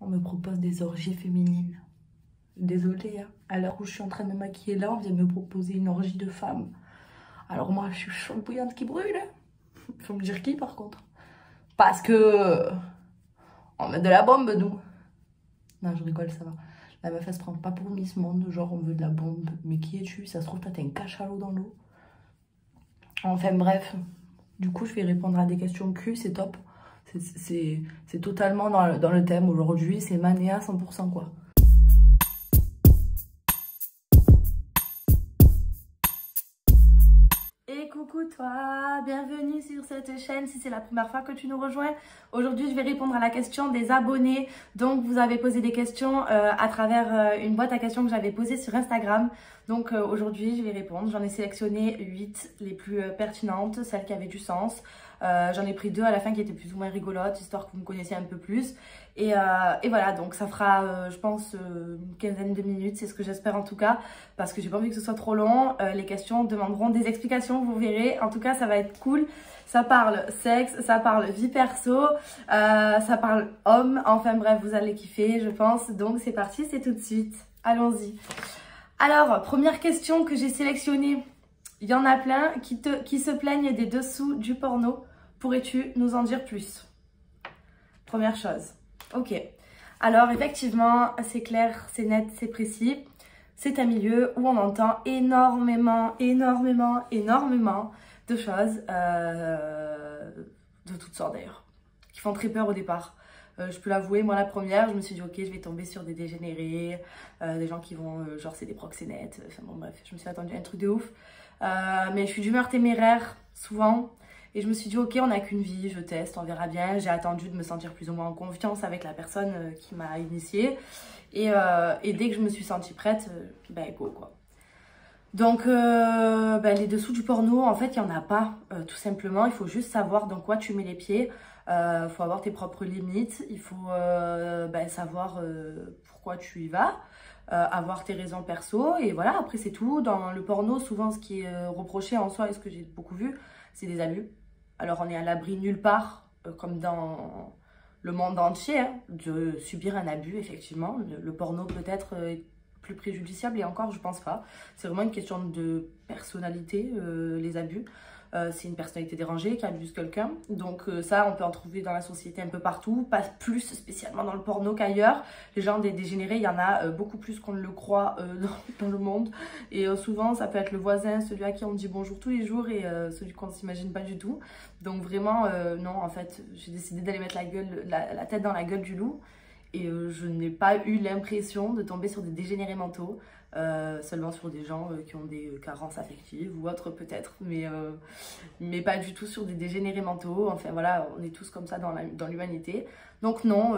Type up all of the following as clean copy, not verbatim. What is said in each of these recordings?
On me propose des orgies féminines. Désolée, hein. À l'heure où je suis en train de me maquiller là, on vient me proposer une orgie de femmes. Alors moi, je suis chaude bouillante qui brûle. Hein. Faut me dire qui par contre. Parce que... on met de la bombe, nous. Non, je rigole, ça va. La meuf, elle se prend pas pour Miss Monde, genre on veut de la bombe. Mais qui es-tu? Ça se trouve, toi, t'as un cachalot dans l'eau. Enfin bref. Du coup, je vais répondre à des questions cul, c'est top. C'est totalement dans le thème aujourd'hui, c'est Manéa 100% quoi. Et coucou toi, bienvenue sur cette chaîne si c'est la première fois que tu nous rejoins. Aujourd'hui je vais répondre à la question des abonnés. Donc vous avez posé des questions à travers une boîte à questions que j'avais posée sur Instagram. Donc aujourd'hui je vais répondre, j'en ai sélectionné 8 les plus pertinentes, celles qui avaient du sens. J'en ai pris 2 à la fin qui étaient plus ou moins rigolotes, histoire que vous me connaissiez un peu plus. Et voilà, donc ça fera, je pense, une quinzaine de minutes, c'est ce que j'espère en tout cas, parce que j'ai pas envie que ce soit trop long. Les questions demanderont des explications, vous verrez. En tout cas, ça va être cool. Ça parle sexe, ça parle vie perso, ça parle homme. Enfin bref, vous allez kiffer, je pense. Donc c'est parti, c'est tout de suite. Allons-y. Alors, première question que j'ai sélectionnée. Il y en a plein qui se plaignent des dessous du porno. Pourrais-tu nous en dire plus? Première chose. Ok. Alors, effectivement, c'est clair, c'est net, c'est précis. C'est un milieu où on entend énormément de choses, de toutes sortes d'ailleurs, qui font très peur au départ. Je peux l'avouer, moi la première, je me suis dit ok, je vais tomber sur des dégénérés, des gens qui vont, genre c'est des proxénètes, enfin bon bref, je me suis attendue à un truc de ouf. Mais je suis d'humeur téméraire, souvent, et je me suis dit ok, on n'a qu'une vie, je teste, on verra bien. J'ai attendu de me sentir plus ou moins en confiance avec la personne qui m'a initiée. Et dès que je me suis sentie prête, ben go quoi. Donc les dessous du porno, en fait, il n'y en a pas, tout simplement. Il faut juste savoir dans quoi tu mets les pieds. Il faut avoir tes propres limites. Il faut savoir pourquoi tu y vas. Avoir tes raisons perso. Et voilà, après c'est tout. Dans le porno, souvent, ce qui est reproché en soi, et ce que j'ai beaucoup vu, c'est des abus. Alors, on est à l'abri nulle part, comme dans le monde entier, hein, de subir un abus, effectivement. Le porno peut-être est plus préjudiciable et encore, je pense pas. C'est vraiment une question de personnalité, les abus. C'est une personnalité dérangée qui abuse quelqu'un. Donc ça, on peut en trouver dans la société un peu partout, pas plus spécialement dans le porno qu'ailleurs. Les gens des dégénérés, il y en a beaucoup plus qu'on ne le croit dans le monde. Et souvent, ça peut être le voisin, celui à qui on dit bonjour tous les jours et celui qu'on ne s'imagine pas du tout. Donc vraiment, non, en fait, j'ai décidé d'aller mettre la tête dans la gueule du loup. Et je n'ai pas eu l'impression de tomber sur des dégénérés mentaux, seulement sur des gens qui ont des carences affectives ou autres peut-être, mais pas du tout sur des dégénérés mentaux. Enfin voilà, on est tous comme ça dans l'humanité. Donc non,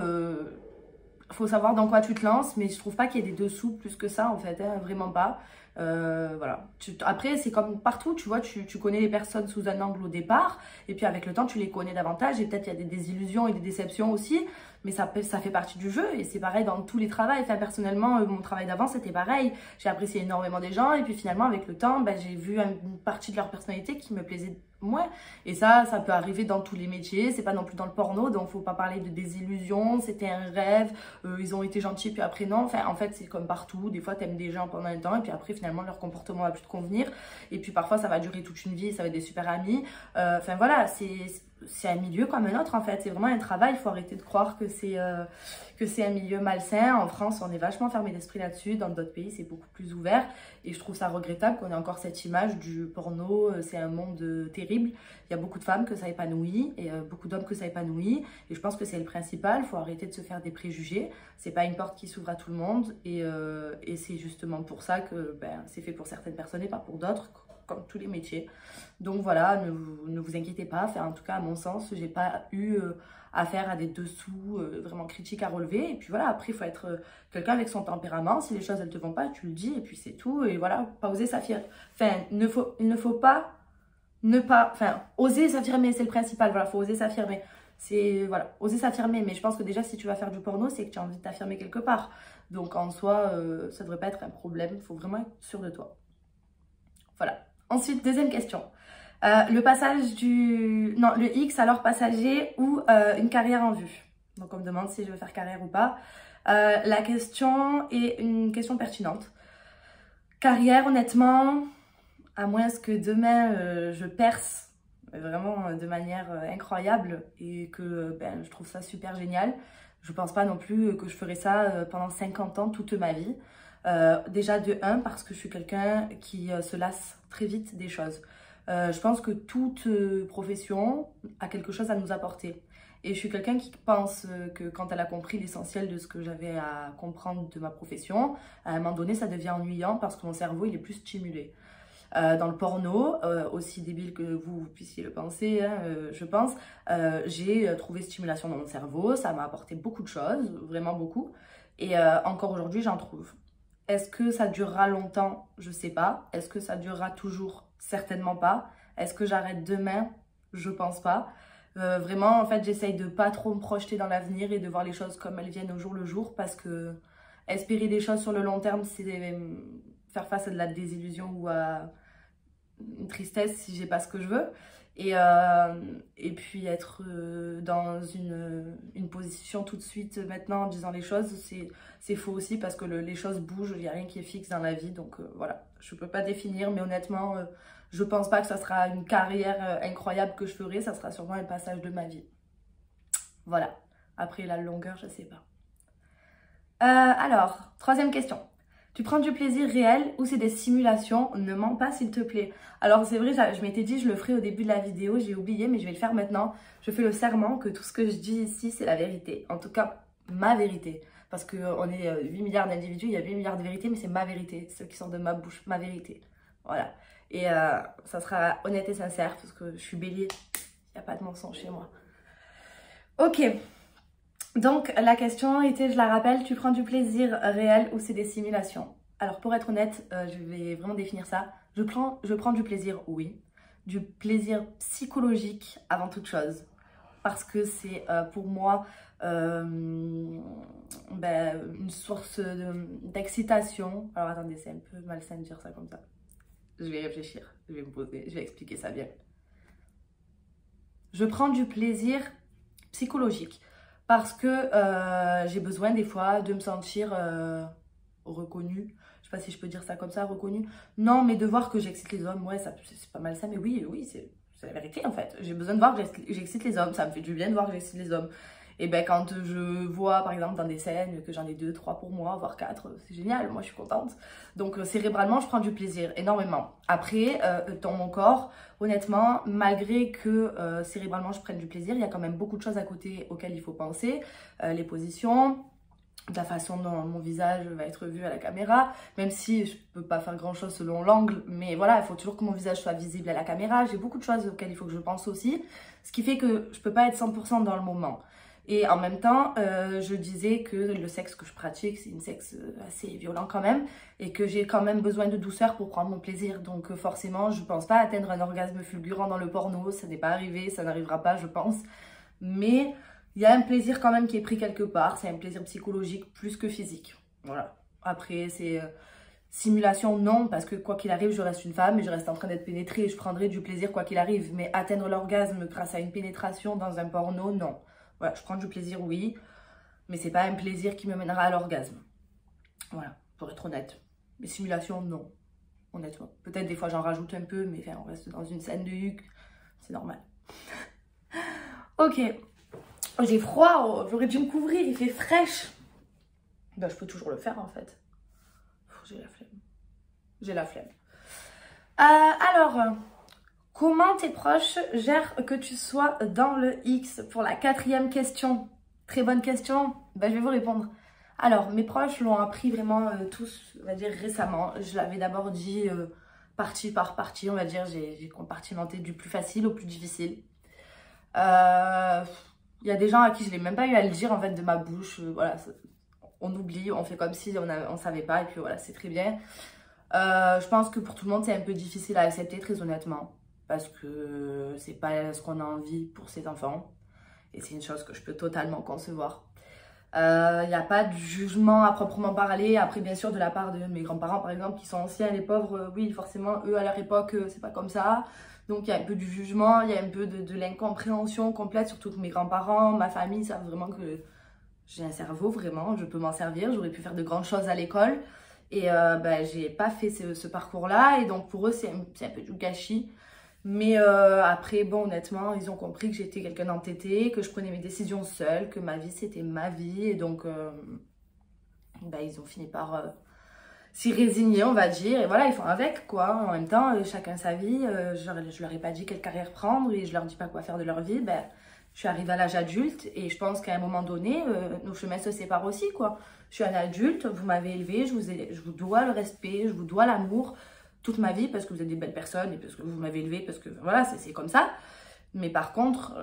faut savoir dans quoi tu te lances, mais je trouve pas qu'il y ait des dessous plus que ça en fait, hein, vraiment pas. Voilà. Après, c'est comme partout, tu vois, tu connais les personnes sous un angle au départ, et puis avec le temps, tu les connais davantage, et peut-être il y a des désillusions et des déceptions aussi, mais ça fait partie du jeu, et c'est pareil dans tous les travaux. Enfin, personnellement, mon travail d'avant, c'était pareil. J'ai apprécié énormément des gens, et puis finalement, avec le temps, j'ai vu une partie de leur personnalité qui me plaisait moins. Et ça peut arriver dans tous les métiers, c'est pas non plus dans le porno, donc faut pas parler de désillusion, c'était un rêve, ils ont été gentils, puis après non. Enfin, en fait, c'est comme partout, des fois, t'aimes des gens pendant un temps, et puis après, finalement, leur comportement va plus te convenir, et puis parfois, ça va durer toute une vie, ça va être des super amis. Enfin, voilà, c'est un milieu comme un autre en fait, c'est vraiment un travail. Il faut arrêter de croire que c'est un milieu malsain. En France, on est vachement fermé d'esprit là-dessus, dans d'autres pays c'est beaucoup plus ouvert, et je trouve ça regrettable qu'on ait encore cette image du porno, c'est un monde terrible. Il y a beaucoup de femmes que ça épanouit, et beaucoup d'hommes que ça épanouit, et je pense que c'est le principal. Il faut arrêter de se faire des préjugés, c'est pas une porte qui s'ouvre à tout le monde, et c'est justement pour ça que c'est fait pour certaines personnes et pas pour d'autres, comme tous les métiers. Donc voilà, ne vous inquiétez pas. Enfin, en tout cas, à mon sens, j'ai pas eu affaire à des dessous vraiment critiques à relever. Et puis voilà, après, il faut être quelqu'un avec son tempérament. Si les choses, elles te vont pas, tu le dis, et puis c'est tout. Et voilà, pas oser s'affirmer. Enfin, il ne faut pas oser s'affirmer, c'est le principal. Voilà, faut oser s'affirmer. C'est, voilà, oser s'affirmer. Mais je pense que déjà, si tu vas faire du porno, c'est que tu as envie de t'affirmer quelque part. Donc en soi, ça devrait pas être un problème. Il faut vraiment être sûr de toi. Voilà. Ensuite, deuxième question. Le passage le X, alors passager ou une carrière en vue? Donc on me demande si je veux faire carrière ou pas. La question est une question pertinente. Carrière, honnêtement, à moins que demain je perce vraiment de manière incroyable et que je trouve ça super génial, je pense pas non plus que je ferai ça pendant 50 ans, toute ma vie. Déjà de 1, parce que je suis quelqu'un qui se lasse très vite des choses. Je pense que toute profession a quelque chose à nous apporter. Et je suis quelqu'un qui pense que quand elle a compris l'essentiel de ce que j'avais à comprendre de ma profession, à un moment donné, ça devient ennuyant parce que mon cerveau, il est plus stimulé. Dans le porno, aussi débile que vous puissiez le penser, hein, je pense, j'ai trouvé stimulation dans mon cerveau, ça m'a apporté beaucoup de choses, vraiment beaucoup. Et encore aujourd'hui, j'en trouve. Est-ce que ça durera longtemps? Je sais pas. Est-ce que ça durera toujours? Certainement pas. Est-ce que j'arrête demain? Je pense pas. Vraiment, en fait, j'essaye de pas trop me projeter dans l'avenir et de voir les choses comme elles viennent au jour le jour parce que espérer des choses sur le long terme, c'est faire face à de la désillusion ou à une tristesse si j'ai pas ce que je veux. Et puis être dans une position tout de suite maintenant en disant les choses, c'est faux aussi parce que les choses bougent, il n'y a rien qui est fixe dans la vie. Donc voilà, je peux pas définir, mais honnêtement, je pense pas que ça sera une carrière incroyable que je ferai, ça sera sûrement un passage de ma vie. Voilà, après la longueur, je sais pas. Alors, troisième question. Tu prends du plaisir réel ou c'est des simulations? Ne mens pas s'il te plaît. Alors c'est vrai, je m'étais dit je le ferai au début de la vidéo, j'ai oublié mais je vais le faire maintenant. Je fais le serment que tout ce que je dis ici c'est la vérité. En tout cas, ma vérité. Parce qu'on est 8 milliards d'individus, il y a 8 milliards de vérités, mais c'est ma vérité. Ce qui sort de ma bouche, ma vérité. Voilà. Et ça sera honnête et sincère parce que je suis bélier. Il n'y a pas de mensonge chez moi. Ok. Donc la question était, je la rappelle, tu prends du plaisir réel ou c'est des simulations? Alors pour être honnête, je vais vraiment définir ça. Je prends du plaisir, oui. Du plaisir psychologique avant toute chose. Parce que c'est pour moi une source d'excitation. Alors attendez, c'est un peu malsain de dire ça comme ça. Je vais réfléchir, je vais me poser, je vais expliquer ça bien. Je prends du plaisir psychologique. Parce que j'ai besoin des fois de me sentir reconnue. Je sais pas si je peux dire ça comme ça, reconnue. Non, mais de voir que j'excite les hommes, ouais, c'est pas mal ça, mais oui, c'est la vérité en fait. J'ai besoin de voir que j'excite les hommes, ça me fait du bien de voir que j'excite les hommes. Et ben quand je vois par exemple dans des scènes que j'en ai 2, 3 pour moi, voire 4, c'est génial, moi je suis contente. Donc cérébralement je prends du plaisir énormément. Après dans mon corps, honnêtement, malgré que cérébralement je prenne du plaisir, il y a quand même beaucoup de choses à côté auxquelles il faut penser. Les positions, la façon dont mon visage va être vu à la caméra, même si je peux pas faire grand chose selon l'angle, mais voilà, il faut toujours que mon visage soit visible à la caméra. J'ai beaucoup de choses auxquelles il faut que je pense aussi, ce qui fait que je peux pas être 100% dans le moment. Et en même temps, je disais que le sexe que je pratique, c'est un sexe assez violent quand même, et que j'ai quand même besoin de douceur pour prendre mon plaisir. Donc forcément, je pense pas atteindre un orgasme fulgurant dans le porno, ça n'est pas arrivé, ça n'arrivera pas, je pense. Mais il y a un plaisir quand même qui est pris quelque part, c'est un plaisir psychologique plus que physique. Voilà. Après, c'est simulation, non, parce que quoi qu'il arrive, je reste une femme et je reste en train d'être pénétrée et je prendrai du plaisir quoi qu'il arrive. Mais atteindre l'orgasme grâce à une pénétration dans un porno, non. Voilà, je prends du plaisir, oui, mais c'est pas un plaisir qui me mènera à l'orgasme. Voilà, pour être honnête. Les simulations, non, honnêtement. Peut-être des fois j'en rajoute un peu, mais enfin, on reste dans une scène de huc, c'est normal. Ok, j'ai froid, j'aurais dû me couvrir, il fait fraîche. Ben, je peux toujours le faire en fait. J'ai la flemme. J'ai la flemme. Alors... Comment tes proches gèrent que tu sois dans le X? Pour la 4e question, très bonne question, ben, je vais vous répondre. Alors, mes proches l'ont appris vraiment tous, on va dire, récemment. Je l'avais d'abord dit partie par partie, on va dire, j'ai compartimenté du plus facile au plus difficile. Il y a des gens à qui je n'ai même pas eu à le dire en fait de ma bouche, voilà, on oublie, on fait comme si on savait pas et puis voilà, c'est très bien. Je pense que pour tout le monde c'est un peu difficile à accepter, très honnêtement. Parce que c'est pas ce qu'on a envie pour ses enfants. Et c'est une chose que je peux totalement concevoir. Il n'y a pas de jugement à proprement parler. Après, bien sûr, de la part de mes grands-parents, par exemple, qui sont anciens, les pauvres, oui, forcément, eux, à leur époque, c'est pas comme ça. Donc il y a un peu du jugement, il y a un peu de l'incompréhension complète, surtout que mes grands-parents, ma famille savent vraiment que j'ai un cerveau, vraiment, je peux m'en servir. J'aurais pu faire de grandes choses à l'école. Et j'ai pas fait ce parcours-là. Et donc pour eux, c'est un peu du gâchis. Mais après, bon, honnêtement, ils ont compris que j'étais quelqu'un d'entêté, que je prenais mes décisions seule, que ma vie, c'était ma vie. Et donc, ils ont fini par s'y résigner, on va dire. Et voilà, ils font avec, quoi. En même temps, chacun sa vie. Je leur ai pas dit quelle carrière prendre et je leur dis pas quoi faire de leur vie. Je suis arrivée à l'âge adulte et je pense qu'à un moment donné, nos chemins se séparent aussi, quoi. Je suis un adulte, vous m'avez élevé, je vous dois le respect, je vous dois l'amour toute ma vie parce que vous êtes des belles personnes et parce que vous m'avez élevé, parce que voilà, c'est comme ça. Mais par contre,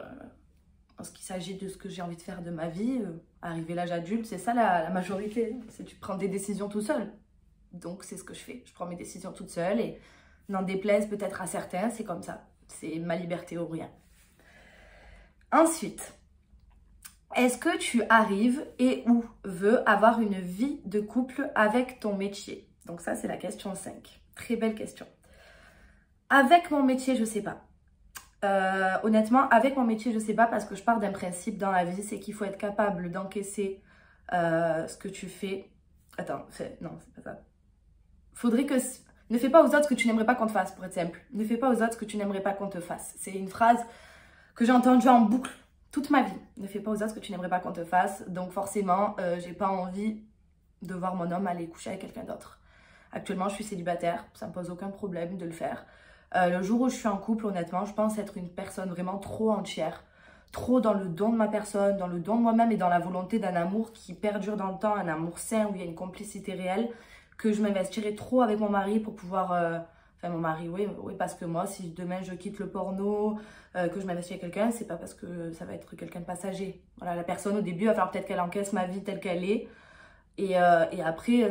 en ce qui s'agit de ce que j'ai envie de faire de ma vie, arriver à l'âge adulte, c'est ça la majorité. C'est tu prends des décisions tout seul. Donc c'est ce que je fais. Je prends mes décisions toute seule et n'en déplaise peut-être à certains, c'est comme ça. C'est ma liberté ou rien. Ensuite, est-ce que tu arrives et ou veux avoir une vie de couple avec ton métier? Donc ça, c'est la question 5. Très belle question. Avec mon métier, je sais pas. Honnêtement, avec mon métier, je sais pas parce que je pars d'un principe dans la vie, c'est qu'il faut être capable d'encaisser ce que tu fais. Attends, non, c'est pas ça. Faudrait que... Ne fais pas aux autres ce que tu n'aimerais pas qu'on te fasse, pour être simple. Ne fais pas aux autres ce que tu n'aimerais pas qu'on te fasse. C'est une phrase que j'ai entendue en boucle toute ma vie. Ne fais pas aux autres ce que tu n'aimerais pas qu'on te fasse. Donc forcément, j'ai pas envie de voir mon homme aller coucher avec quelqu'un d'autre. Actuellement, je suis célibataire. Ça me pose aucun problème de le faire. Le jour où je suis en couple, honnêtement, je pense être une personne vraiment trop entière. Trop dans le don de ma personne, dans le don de moi-même et dans la volonté d'un amour qui perdure dans le temps. Un amour sain où il y a une complicité réelle. Que je m'investirais trop avec mon mari pour pouvoir... Enfin, mon mari, oui, parce que moi, si demain je quitte le porno, que je m'investis avec quelqu'un, c'est pas parce que ça va être quelqu'un de passager. Voilà, la personne au début, il va falloir peut-être qu'elle encaisse ma vie telle qu'elle est. Et après,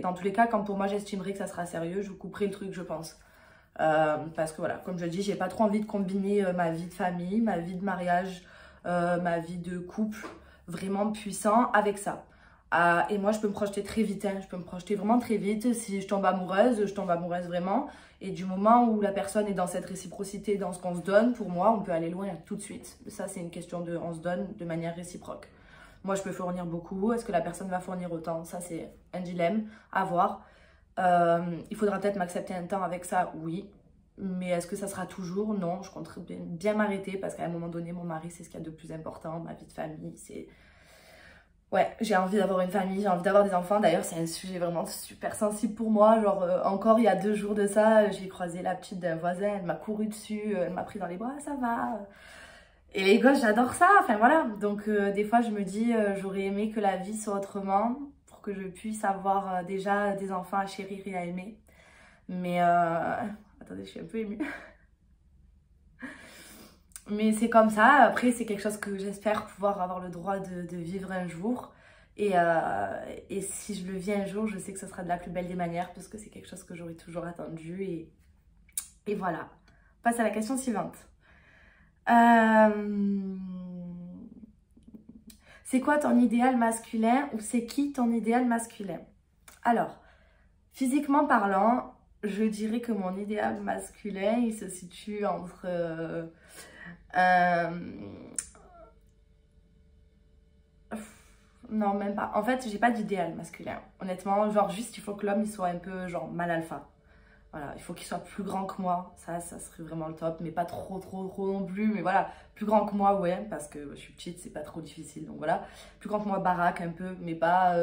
dans tous les cas, quand pour moi j'estimerai que ça sera sérieux, je vous couperai le truc, je pense. Parce que voilà, comme je dis, j'ai pas trop envie de combiner ma vie de famille, ma vie de mariage, ma vie de couple vraiment puissant avec ça. Et moi, je peux me projeter très vite, hein. Je peux me projeter vraiment très vite. Si je tombe amoureuse vraiment. Et du moment où la personne est dans cette réciprocité, dans ce qu'on se donne, pour moi, on peut aller loin tout de suite. Ça, c'est une question de on se donne de manière réciproque. Moi, je peux fournir beaucoup. Est-ce que la personne va fournir autant? Ça, c'est un dilemme à voir. Il faudra peut-être m'accepter un temps avec ça, oui. Mais est-ce que ça sera toujours? Non, je compterai bien m'arrêter parce qu'à un moment donné, mon mari, c'est ce qu'il y a de plus important. Ma vie de famille, c'est... Ouais, j'ai envie d'avoir une famille, j'ai envie d'avoir des enfants. D'ailleurs, c'est un sujet vraiment super sensible pour moi. Genre, encore il y a 2 jours de ça, j'ai croisé la petite d'un voisin, elle m'a couru dessus, elle m'a pris dans les bras, ça va. Et les gosses, j'adore ça, enfin voilà. Donc, des fois, je me dis, j'aurais aimé que la vie soit autrement pour que je puisse avoir déjà des enfants à chérir et à aimer. Mais, attendez, je suis un peu émue. Mais c'est comme ça, après c'est quelque chose que j'espère pouvoir avoir le droit de vivre un jour. Et si je le vis un jour, je sais que ce sera de la plus belle des manières parce que c'est quelque chose que j'aurais toujours attendu. Et voilà. On passe à la question suivante. C'est quoi ton idéal masculin ou c'est qui ton idéal masculin? Alors, physiquement parlant, je dirais que mon idéal masculin, il se situe entre... non, même pas. En fait, j'ai pas d'idéal masculin. Honnêtement, genre juste il faut que l'homme il soit un peu genre mal alpha. Voilà, il faut qu'il soit plus grand que moi. Ça serait vraiment le top, mais pas trop non plus. Mais voilà, plus grand que moi, ouais, parce que je suis petite, c'est pas trop difficile. Donc voilà, plus grand que moi, baraque un peu, mais pas...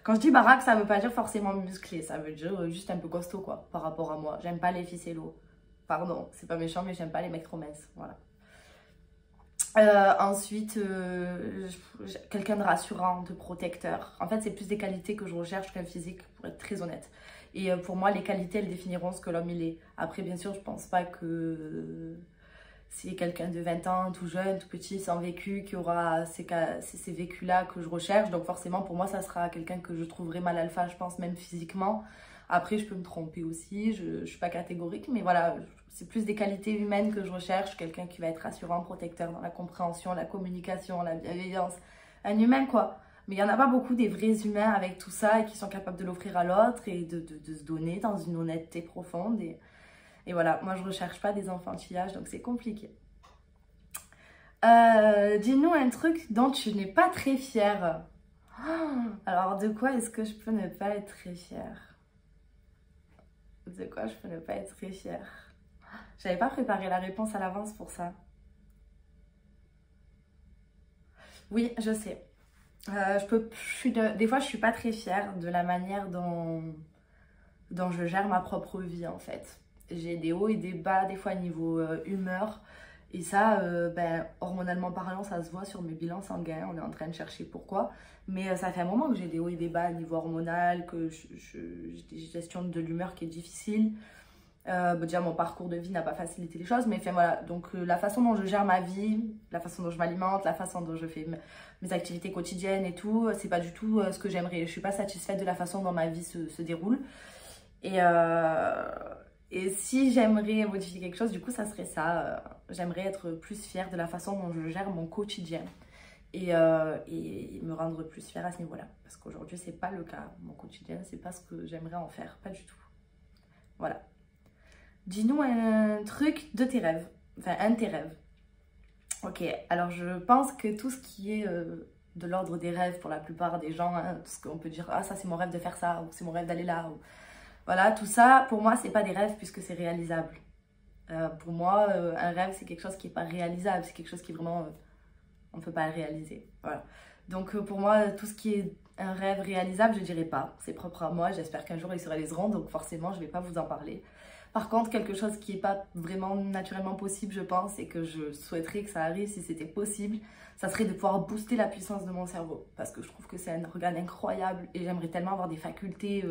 Quand je dis baraque, ça veut pas dire forcément musclé. Ça veut dire juste un peu costaud, quoi, par rapport à moi. J'aime pas les ficellos. Pardon, c'est pas méchant, mais j'aime pas les mecs trop minces. Voilà. Ensuite, quelqu'un de rassurant, de protecteur. En fait, c'est plus des qualités que je recherche qu'un physique, pour être très honnête. Et pour moi, les qualités, elles définiront ce que l'homme il est. Après, bien sûr, je pense pas que c'est quelqu'un de 20 ans, tout jeune, tout petit, sans vécu, qui aura ces vécus-là que je recherche. Donc forcément, pour moi, ça sera quelqu'un que je trouverai mal alpha, je pense, même physiquement. Après, je peux me tromper aussi, je suis pas catégorique, mais voilà, c'est plus des qualités humaines que je recherche. Quelqu'un qui va être rassurant, protecteur dans la compréhension, la communication, la bienveillance. Un humain, quoi. Mais il n'y en a pas beaucoup des vrais humains avec tout ça et qui sont capables de l'offrir à l'autre et de se donner dans une honnêteté profonde. Et Et voilà, moi je recherche pas des enfantillages, donc c'est compliqué. Dis-nous un truc dont tu n'es pas très fière. Alors, de quoi est-ce que je peux ne pas être très fière? De quoi je peux ne pas être très fière? J'avais pas préparé la réponse à l'avance pour ça. Oui, je sais. Des fois, je suis pas très fière de la manière dont je gère ma propre vie, en fait. J'ai des hauts et des bas, des fois niveau humeur. Et ça, hormonalement parlant, ça se voit sur mes bilans sanguins. On est en train de chercher pourquoi. Mais ça fait un moment que j'ai des hauts et des bas niveau hormonal, que j'ai des gestions de l'humeur qui est difficile. Déjà, mon parcours de vie n'a pas facilité les choses. Mais enfin, voilà, donc la façon dont je gère ma vie, la façon dont je m'alimente, la façon dont je fais mes activités quotidiennes et tout, c'est pas du tout ce que j'aimerais. Je suis pas satisfaite de la façon dont ma vie se déroule. Et si j'aimerais modifier quelque chose, du coup, ça serait ça. J'aimerais être plus fière de la façon dont je gère mon quotidien. Et me rendre plus fière à ce niveau-là. Parce qu'aujourd'hui, c'est pas le cas. Mon quotidien, c'est pas ce que j'aimerais en faire. Pas du tout. Voilà. Dis-nous un truc de tes rêves. Enfin, un de tes rêves. Ok, alors je pense que tout ce qui est de l'ordre des rêves pour la plupart des gens, hein, tout ce qu'on peut dire, ah ça c'est mon rêve de faire ça, ou c'est mon rêve d'aller là, ou... Voilà, tout ça, pour moi, c'est pas des rêves puisque c'est réalisable. Pour moi, un rêve, c'est quelque chose qui n'est pas réalisable, c'est quelque chose qui vraiment, on ne peut pas le réaliser. Voilà. Donc pour moi, tout ce qui est un rêve réalisable, je dirais pas. C'est propre à moi, j'espère qu'un jour ils se réaliseront, donc forcément, je vais pas vous en parler. Par contre, quelque chose qui n'est pas vraiment naturellement possible, je pense, et que je souhaiterais que ça arrive si c'était possible, ça serait de pouvoir booster la puissance de mon cerveau. Parce que je trouve que c'est un organe incroyable et j'aimerais tellement avoir des facultés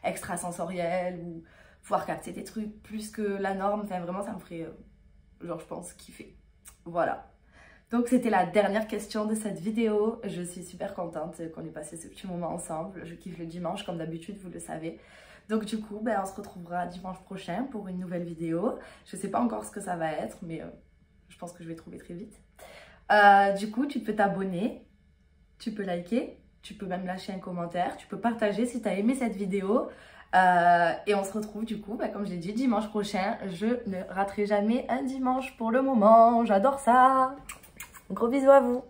extrasensorielles ou pouvoir capter des trucs plus que la norme. Enfin, vraiment, ça me ferait, genre, je pense, kiffer. Voilà. Donc, c'était la dernière question de cette vidéo. Je suis super contente qu'on ait passé ce petit moment ensemble. Je kiffe le dimanche, comme d'habitude, vous le savez. Donc du coup, on se retrouvera dimanche prochain pour une nouvelle vidéo. Je ne sais pas encore ce que ça va être, mais je pense que je vais trouver très vite. Du coup, tu peux t'abonner, tu peux liker, tu peux même lâcher un commentaire, tu peux partager si tu as aimé cette vidéo. Et on se retrouve du coup, comme je l'ai dit, dimanche prochain. Je ne raterai jamais un dimanche pour le moment. J'adore ça. Gros bisous à vous.